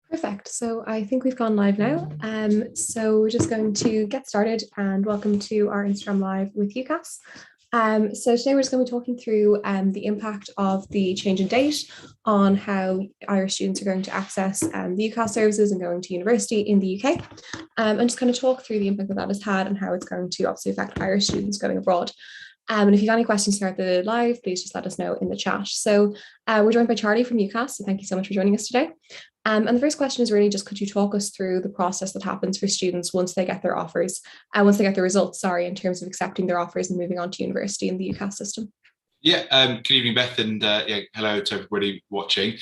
Perfect. So I think we've gone live now. So we're just going to get started and welcome to our Instagram Live with UCAS. So today we're just going to be talking through the impact of the change in date on how Irish students are going to access the UCAS services and going to university in the UK. And just kind of talk through the impact that has had and how it's going to obviously affect Irish students going abroad. And if you have any questions throughout the live, please just let us know in the chat. So we're joined by Charlie from UCAS, so thank you so much for joining us today. And the first question is really just, could you talk us through the process that happens for students once they get their offers, once they get their results, in terms of accepting their offers and moving on to university in the UCAS system? Yeah, good evening, Beth, and hello to everybody watching.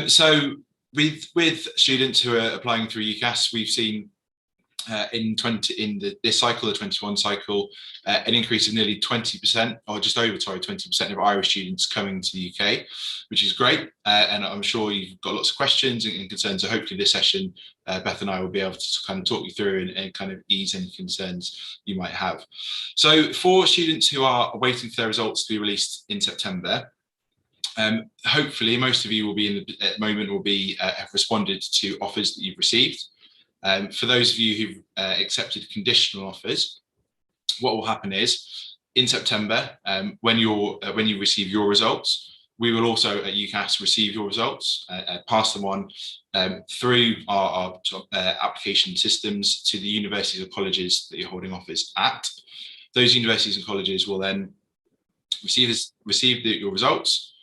So with students who are applying through UCAS, we've seen this cycle, the 21 cycle, an increase of nearly 20%, or just over 20% of Irish students coming to the UK, which is great. And I'm sure you've got lots of questions and concerns. So hopefully this session, Beth and I will be able to kind of talk you through and kind of ease any concerns you might have. So for students who are waiting for their results to be released in September, hopefully most of you will be at the moment have responded to offers that you've received. For those of you who've accepted conditional offers, what will happen is in September, when you receive your results, we will also at UCAS receive your results, pass them on through our application systems to the universities or colleges that you're holding offers at. Those universities and colleges will then receive your results,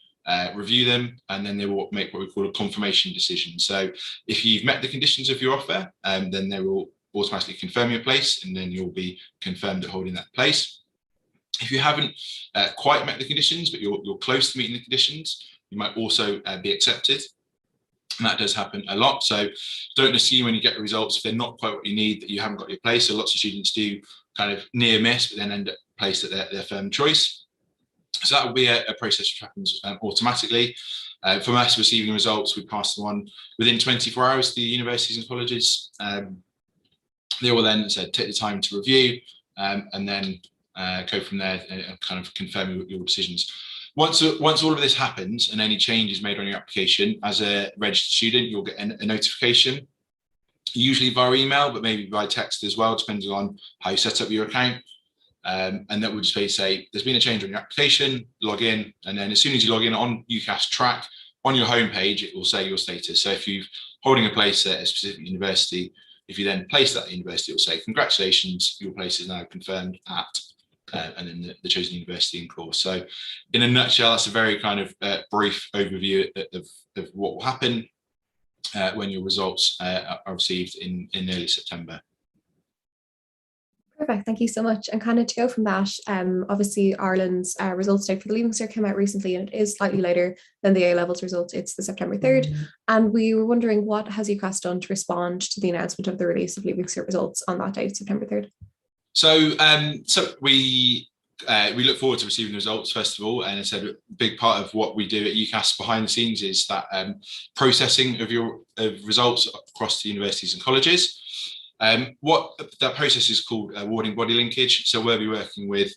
review them, and then they will make what we call a confirmation decision. So if you've met the conditions of your offer, then they will automatically confirm your place, and then you'll be confirmed at holding that place. If you haven't quite met the conditions, but you're close to meeting the conditions, you might also be accepted. And that does happen a lot. So don't assume when you get the results, if they're not quite what you need, that you haven't got your place. So lots of students do kind of near miss, but then end up placed at their firm choice. So that will be a process which happens automatically. From us receiving results, we pass them on within 24 hours to the universities and colleges. They will then take the time to review and then go from there and kind of confirm your decisions. Once all of this happens and any change is made on your application, as a registered student, you'll get a notification, usually via email, but maybe by text as well, depending on how you set up your account. And that would just say there's been a change on your application, log in, and then as soon as you log in on UCAS track on your homepage, it will say your status. So if you're holding a place at a specific university, if you then place that university, it will say congratulations, your place is now confirmed at, and then the chosen university and course. So in a nutshell, that's a very kind of brief overview of what will happen when your results are received in early September. Perfect, thank you so much. And kind of to go from that, obviously Ireland's results date for the Leaving Cert came out recently, and it is slightly later than the A-levels results. It's the September 3rd. And we were wondering, what has UCAS done to respond to the announcement of the release of Leaving Cert results on that date, September 3rd? So we look forward to receiving the results, first of all, and I said a big part of what we do at UCAS behind the scenes is that processing of results across the universities and colleges. What that process is called awarding body linkage. So we'll be working with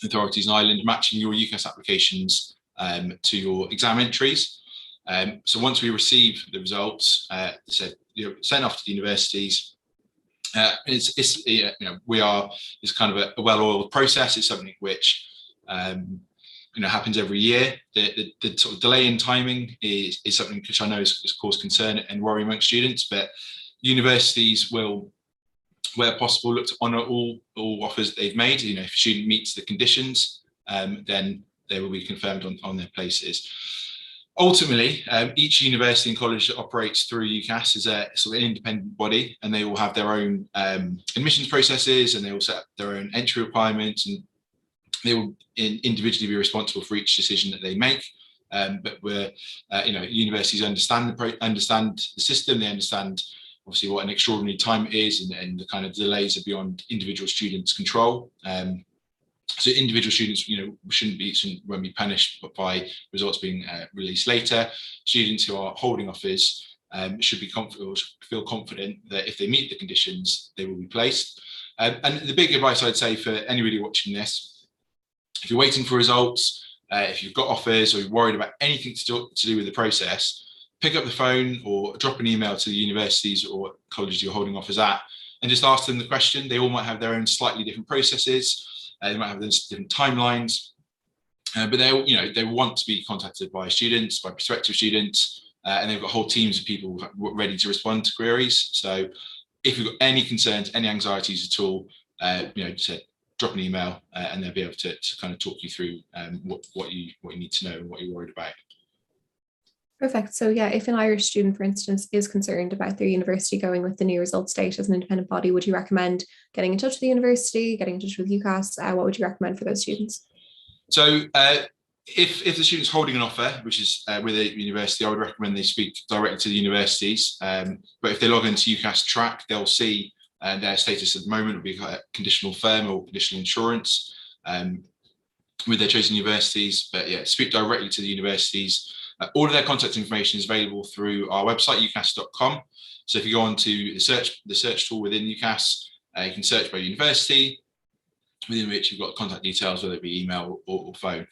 authorities in Ireland, matching your UCAS applications to your exam entries. So once we receive the results, sent off to the universities. It's kind of a well-oiled process. It's something which happens every year. The sort of delay in timing is something which I know has caused concern and worry amongst students, but universities will, where possible, look to honour all offers that they've made. If a student meets the conditions, then they will be confirmed on their places. Ultimately, each university and college that operates through UCAS is a sort of an independent body, and they will have their own admissions processes, and they will set up their own entry requirements, and they will individually be responsible for each decision that they make. But universities understand the system. They understand obviously what an extraordinary time it is, and the kind of delays are beyond individual students' control. So individual students, won't be punished by results being released later. Students who are holding offers should be feel confident that if they meet the conditions, they will be placed. And the big advice I'd say for anybody watching this, if you're waiting for results, if you've got offers or you're worried about anything to do with the process, pick up the phone or drop an email to the universities or colleges you're holding offers at and just ask them the question. They all might have their own slightly different processes. They might have those different timelines, but they want to be contacted by students, by prospective students, and they've got whole teams of people ready to respond to queries. So if you've got any concerns, any anxieties at all, just drop an email and they'll be able to kind of talk you through what you need to know and what you're worried about. Perfect. So yeah, if an Irish student, for instance, is concerned about their university going with the new results date as an independent body, would you recommend getting in touch with the university, getting in touch with UCAS? What would you recommend for those students? So if the student's holding an offer, which is with a university, I would recommend they speak directly to the universities. But if they log into UCAS Track, they'll see their status at the moment will be a conditional firm or conditional insurance with their chosen universities. But yeah, speak directly to the universities. All of their contact information is available through our website, ucas.com. So if you go on to the search tool within UCAS, you can search by university, within which you've got contact details, whether it be email or phone.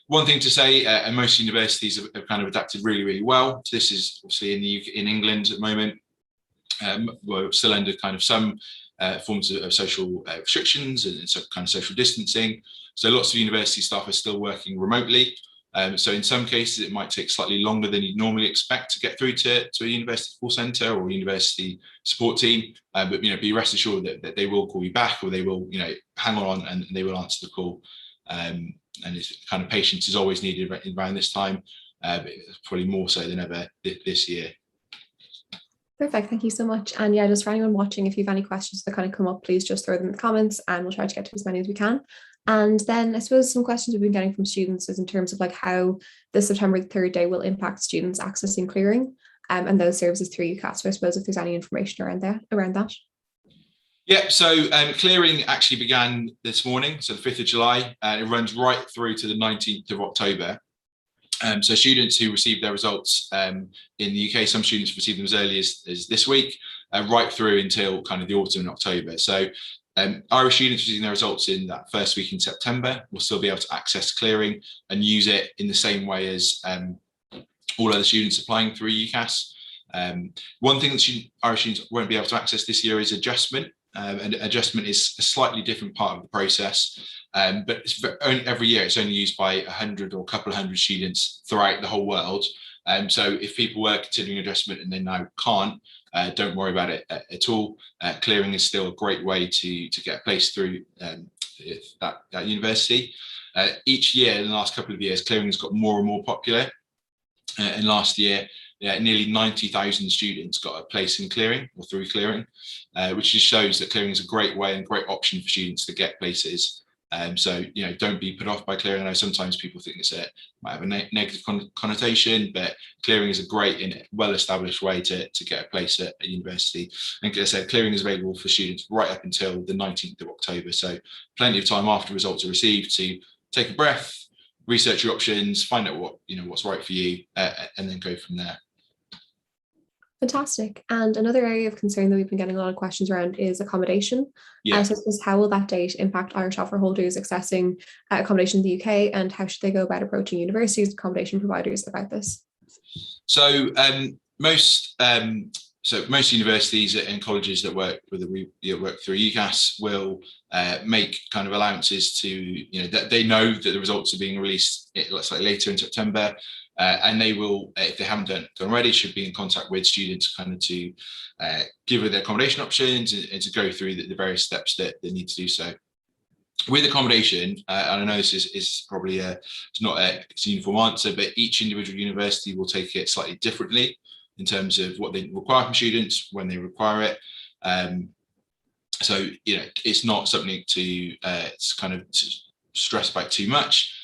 One thing to say, and most universities have kind of adapted really, really well. This is obviously in England at the moment. We're still under kind of some forms of social restrictions and some kind of social distancing. So lots of university staff are still working remotely. So in some cases, it might take slightly longer than you'd normally expect to get through to a university call centre or university support team. But be rest assured that they will call you back, or they will hang on and they will answer the call. And it's kind of patience is always needed around this time, but probably more so than ever this year. Perfect. Thank you so much. And yeah, just for anyone watching, if you have any questions that kind of come up, please just throw them in the comments and we'll try to get to as many as we can. And then I suppose some questions we've been getting from students is in terms of like how the September 3rd day will impact students accessing clearing and those services through UCAS. So I suppose if there's any information around that. Yeah, so clearing actually began this morning, so the 5th of July, and it runs right through to the 19th of October. So students who receive their results in the UK, some students receive them as early as this week, right through until kind of the autumn in October. So Irish students receiving their results in that first week in September will still be able to access clearing and use it in the same way as all other students applying through UCAS. One thing that Irish students won't be able to access this year is adjustment. And adjustment is a slightly different part of the process, but it's every year it's only used by 100 or a couple of hundred students throughout the whole world. So if people were considering adjustment and they now can't, don't worry about it at all. Clearing is still a great way to get a place through that university. Each year in the last couple of years, clearing has got more and more popular. And last year, nearly 90,000 students got a place in clearing or through clearing, which just shows that clearing is a great way and great option for students to get places. So don't be put off by clearing. I know sometimes people think might have a negative connotation, but clearing is a great and well-established way to get a place at a university. And as I said, clearing is available for students right up until the 19th of October. So plenty of time after results are received to take a breath, research your options, find out what's right for you, and then go from there. Fantastic. And another area of concern that we've been getting a lot of questions around is accommodation. Yeah. So I suppose how will that date impact Irish offer holders accessing accommodation in the UK, and how should they go about approaching universities, accommodation providers about this? So most universities and colleges that work through UCAS will make kind of allowances to that they know that the results are being released later in September. And they will, if they haven't done already, should be in contact with students kind of to give them their accommodation options and to go through the various steps that they need to do so. With accommodation, and I know this is probably it's not a uniform answer, but each individual university will take it slightly differently in terms of what they require from students, when they require it. So it's not something to kind of to stress about too much.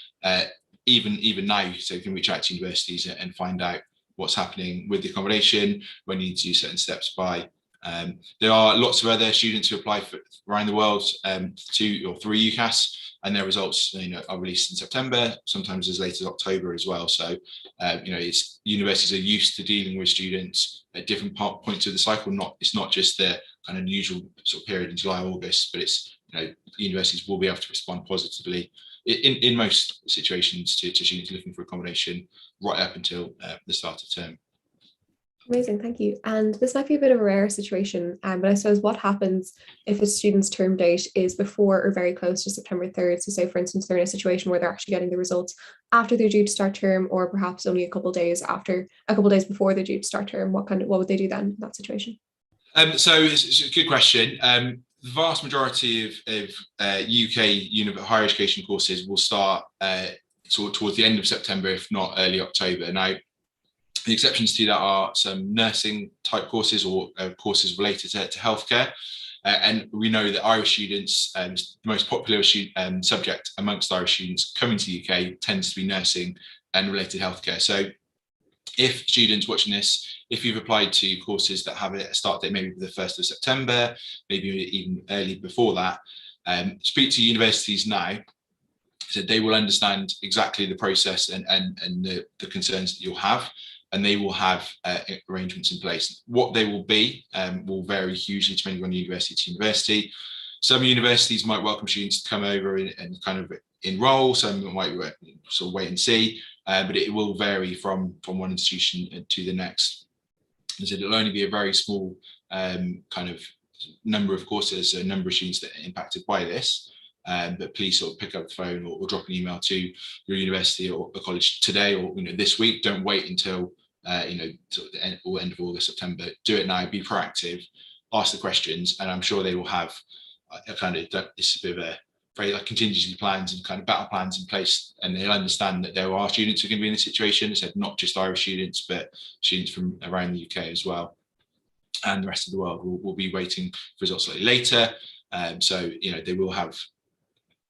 Even now, so you can reach out to universities and find out what's happening with the accommodation, when you need to do certain steps by. There are lots of other students who apply around the world to or through UCAS, and their results are released in September, sometimes as late as October as well. So universities are used to dealing with students at different points of the cycle. It's not just the kind of usual sort of period in July, August, but it's universities will be able to respond positively in most situations to students looking for accommodation right up until the start of term. Amazing, thank you. And this might be a bit of a rare situation, but I suppose what happens if a student's term date is before or very close to September 3rd? So say, for instance, they're in a situation where they're actually getting the results after they're due to start term, or perhaps only a couple of days after, a couple of days before they're due to start term. What would they do then in that situation? So it's a good question. The vast majority of UK higher education courses will start towards the end of September, if not early October. Now, the exceptions to that are some nursing type courses or courses related to healthcare. And we know that Irish students, the most popular subject amongst Irish students coming to the UK tends to be nursing and related healthcare. So if students watching this, if you've applied to courses that have a start date maybe the 1st of September, maybe even early before that, speak to universities now, so they will understand exactly the process and the concerns that you'll have, and they will have arrangements in place. What they will be will vary hugely depending on university to university. Some universities might welcome students to come over and kind of enroll, some might sort of wait and see, but it will vary from one institution to the next. So it'll only be a very small kind of number of courses, a number of students that are impacted by this. But please sort of pick up the phone or drop an email to your university or a college today or this week. Don't wait until sort of the end of August, September. Do it now. Be proactive. Ask the questions, and I'm sure they will have this is a bit of a very like contingency plans and kind of battle plans in place, and they'll understand that there are students who are going to be in this situation. I said not just Irish students, but students from around the UK as well, and the rest of the world will be waiting for results slightly later. So they will have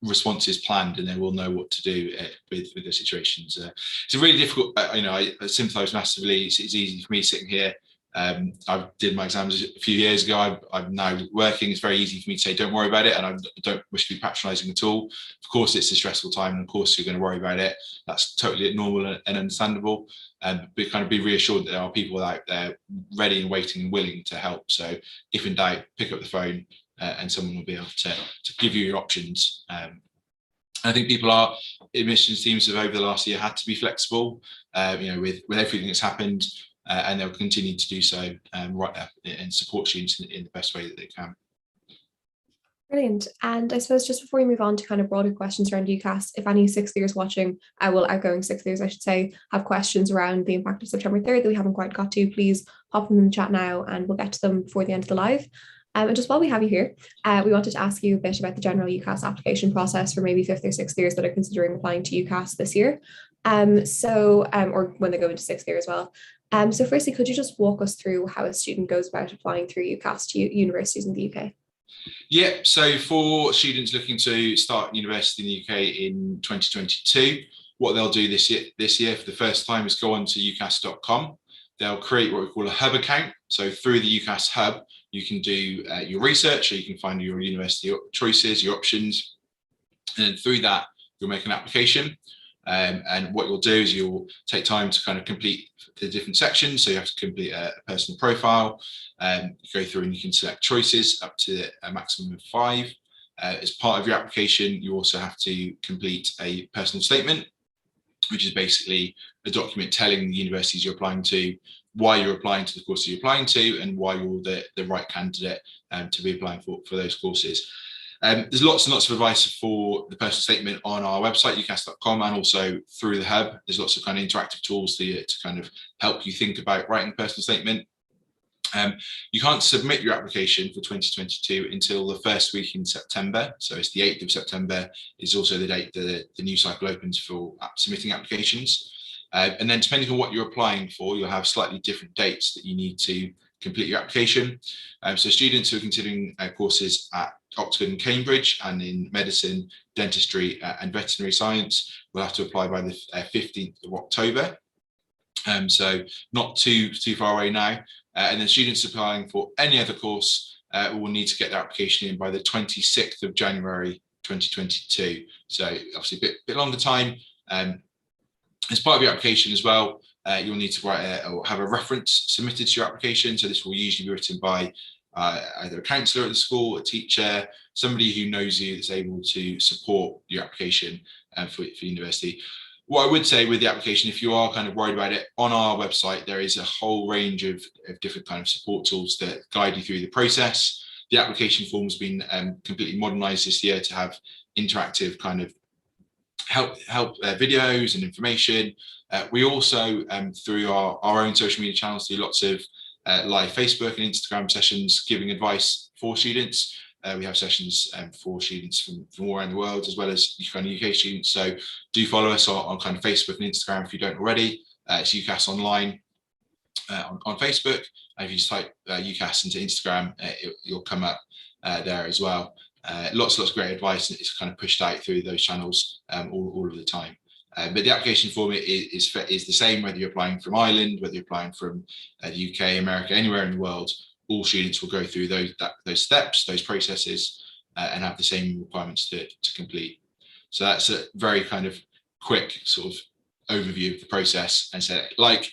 responses planned and they will know what to do with the situations. It's a really difficult, I sympathise massively. It's easy for me sitting here. I did my exams a few years ago. I'm now working. It's very easy for me to say, don't worry about it. And I don't wish to be patronising at all. Of course, it's a stressful time. And of course, you're going to worry about it. That's totally normal and understandable. But kind of be reassured that there are people out there ready and waiting and willing to help. So if in doubt, pick up the phone and someone will be able to give you your options. I think admissions teams have over the last year had to be flexible, with everything that's happened. And they'll continue to do so and support students in the best way that they can. Brilliant. And I suppose just before we move on to kind of broader questions around UCAS, if any sixth years watching, outgoing sixth years, I should say, have questions around the impact of September 3rd that we haven't quite got to, please pop them in the chat now and we'll get to them before the end of the live. And just while we have you here, we wanted to ask you a bit about the general UCAS application process for maybe fifth or sixth years that are considering applying to UCAS this year. Or when they go into sixth year as well. So firstly, could you just walk us through how a student goes about applying through UCAS to universities in the UK? Yeah, so for students looking to start university in the UK in 2022, what they'll do this year for the first time is go on to ucas.com. They'll create what we call a hub account. So through the UCAS hub, you can do your research, or you can find your university choices, your options. And then through that, you'll make an application. And what you'll do is you'll take time to kind of complete the different sections. So you have to complete a personal profile, you go through and you can select choices up to a maximum of 5. As part of your application, you also have to complete a personal statement, which is basically a document telling the universities you're applying to why you're applying to the courses you're applying to and why you're the right candidate to be applying for those courses. There's lots and lots of advice for the personal statement on our website, ucas.com, and also through the hub. There's lots of kind of interactive tools to kind of help you think about writing a personal statement. You can't submit your application for 2022 until the first week in September. So it's the 8th of September is also the date that the new cycle opens for submitting applications. And then depending on what you're applying for, you'll have slightly different dates that you need to complete your application. So students who are considering courses at Oxford and Cambridge and in medicine, dentistry and veterinary science will have to apply by the 15th of October. So not too far away now. And then students applying for any other course will need to get their application in by the 26th of January 2022. So obviously a bit longer time. As part of your application as well, you'll need to write or have a reference submitted to your application. So this will usually be written by either a counsellor at the school, a teacher, somebody who knows you that's able to support your application for university. What I would say with the application, if you are kind of worried about it, on our website, there is a whole range of different kind of support tools that guide you through the process. The application form has been completely modernized this year to have interactive kind of help videos and information. We also, through our own social media channels, do lots of live Facebook and Instagram sessions giving advice for students. We have sessions for students from all around the world, as well as kind of UK students. So do follow us on kind of Facebook and Instagram if you don't already. It's UCAS Online on Facebook. And if you just type UCAS into Instagram, you'll come up there as well. Lots of great advice, and it's kind of pushed out through those channels all of the time. But the application form is the same whether you're applying from Ireland, whether you're applying from the UK, America, anywhere in the world. All students will go through those steps, those processes, and have the same requirements to complete. So that's a very kind of quick sort of overview of the process. And so, like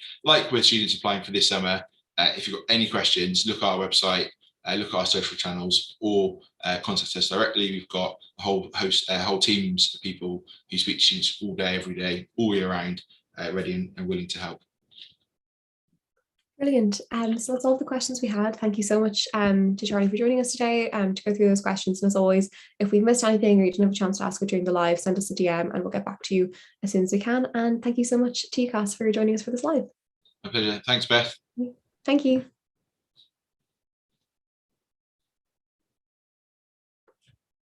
with students applying for this summer, if you've got any questions, look at our website, look at our social channels, or contact us directly. We've got a whole teams of people who speak to students all day, every day, all year round, ready and willing to help. Brilliant. So that's all the questions we had. Thank you so much to Charlie for joining us today to go through those questions. And as always, if we've missed anything or you didn't have a chance to ask it during the live, send us a DM and we'll get back to you as soon as we can. And thank you so much to UCAS for joining us for this live. My pleasure. Thanks, Beth. Thank you.